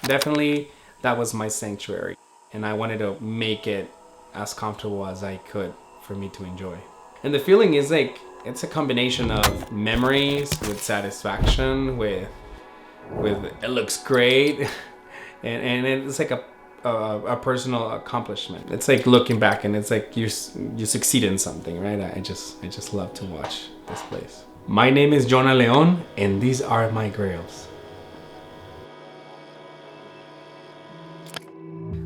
Definitely, that was my sanctuary. And I wanted to make it as comfortable as I could for me to enjoy. And the feeling is like, it's a combination of memories with satisfaction, with it looks great. and it's like a personal accomplishment. It's like looking back and it's like you succeed in something, right? I just love to watch this place. My name is Jona Leon, and these are my grails.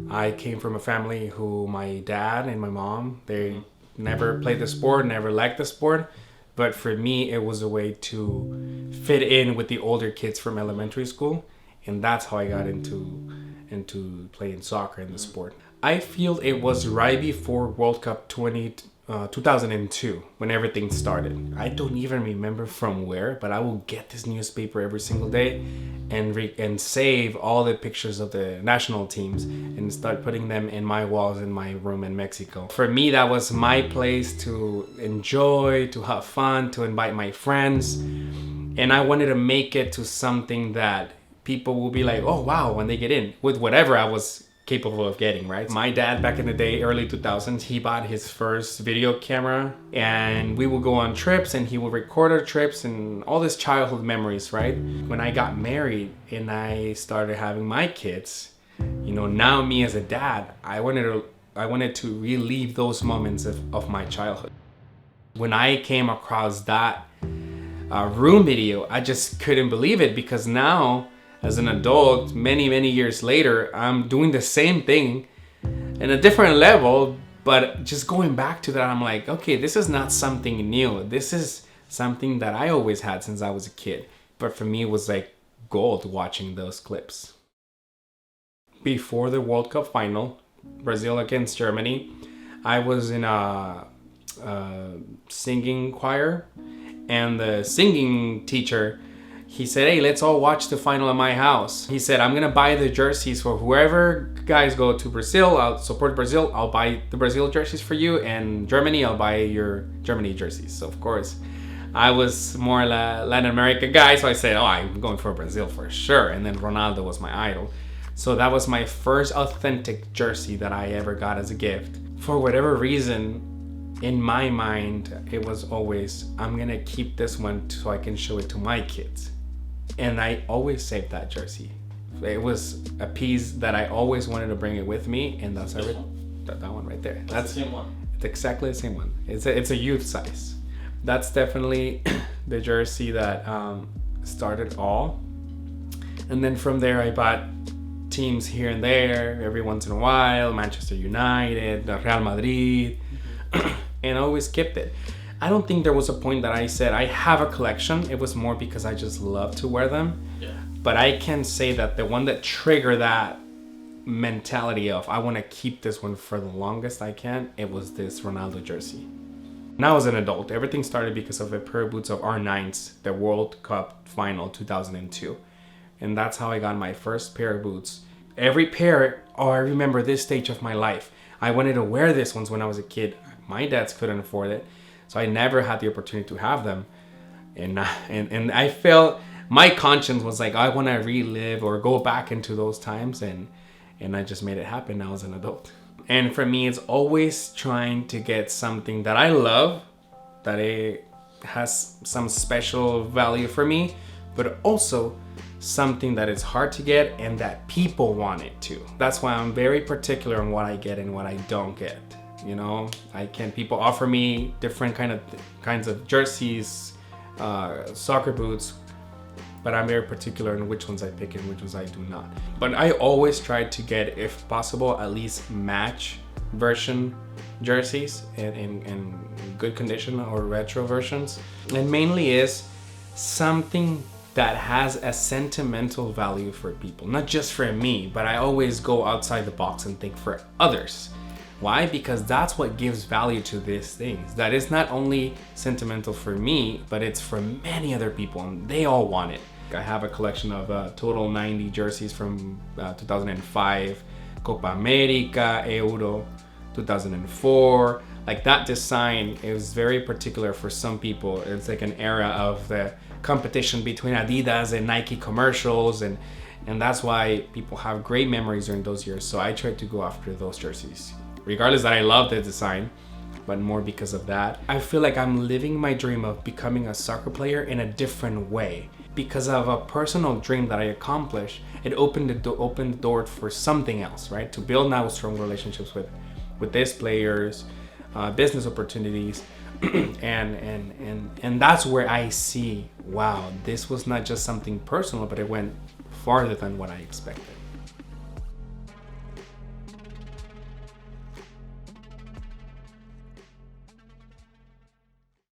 I came from a family who my dad and my mom, they never played the sport, never liked the sport. But for me, it was a way to fit in with the older kids from elementary school. And that's how I got into playing soccer in the sport. I feel it was right before World Cup 2002 when everything started. I don't even remember from where, but I will get this newspaper every single day and save all the pictures of the national teams and start putting them in my walls in my room in Mexico. For me, that was my place to enjoy, to have fun, to invite my friends. And I wanted to make it to something that people will be like, oh wow, when they get in with whatever I was capable of getting, right? My dad back in the day, early 2000s, he bought his first video camera and we would go on trips and he would record our trips and all these childhood memories, right? When I got married and I started having my kids, you know, now me as a dad, I wanted to relive those moments of my childhood. When I came across that room video, I just couldn't believe it, because now as an adult, many years later, I'm doing the same thing in a different level, but just going back to that, I'm like, okay, this is not something new. This is something that I always had since I was a kid. But for me, it was like gold watching those clips. Before the World Cup final, Brazil against Germany, I was in a singing choir, and the singing teacher, he said, hey, let's all watch the final at my house. He said, I'm gonna buy the jerseys for whoever guys go to Brazil. I'll support Brazil. I'll buy the Brazil jerseys for you, and Germany, I'll buy your Germany jerseys. So of course, I was more Latin American guy, so I said, oh, I'm going for Brazil for sure. And then Ronaldo was my idol. So that was my first authentic jersey that I ever got as a gift. For whatever reason, in my mind, it was always, I'm gonna keep this one so I can show it to my kids. And I always saved that jersey. It was a piece that I always wanted to bring it with me, and that's that one right there. That's the same one. It's exactly the same one. It's a youth size. That's definitely the jersey that started all. And then from there, I bought teams here and there every once in a while, Manchester United, Real Madrid, and I always kept it. I don't think there was a point that I said I have a collection. It was more because I just love to wear them. Yeah. But I can say that the one that triggered that mentality of I want to keep this one for the longest I can, it was this Ronaldo jersey. Now as an adult, everything started because of a pair of boots of R9s, the World Cup final 2002. And that's how I got my first pair of boots. Every pair, oh, I remember this stage of my life. I wanted to wear this ones when I was a kid. My dads couldn't afford it. So I never had the opportunity to have them. And I felt, my conscience was like, I want to relive or go back into those times. And I just made it happen now as an adult. And for me, it's always trying to get something that I love, that it has some special value for me, but also something that is hard to get and that people want it too. That's why I'm very particular on what I get and what I don't get. You know, people offer me different kinds of jerseys, soccer boots, but I'm very particular in which ones I pick and which ones I do not. But I always try to get, if possible, at least match version jerseys in good condition or retro versions. And mainly is something that has a sentimental value for people, not just for me, but I always go outside the box and think for others. Why? Because that's what gives value to these things. That is not only sentimental for me, but it's for many other people, and they all want it. I have a collection of total 90 jerseys from 2005, Copa America, Euro 2004. Like that design is very particular for some people. It's like an era of the competition between Adidas and Nike commercials, and And that's why people have great memories during those years. So I tried to go after those jerseys, regardless that I love the design, but more because of that. I feel like I'm living my dream of becoming a soccer player in a different way. Because of a personal dream that I accomplished, it opened the door for something else, right? To build now strong relationships with these players, business opportunities, and that's where I see, wow, this was not just something personal, but it went farther than what I expected.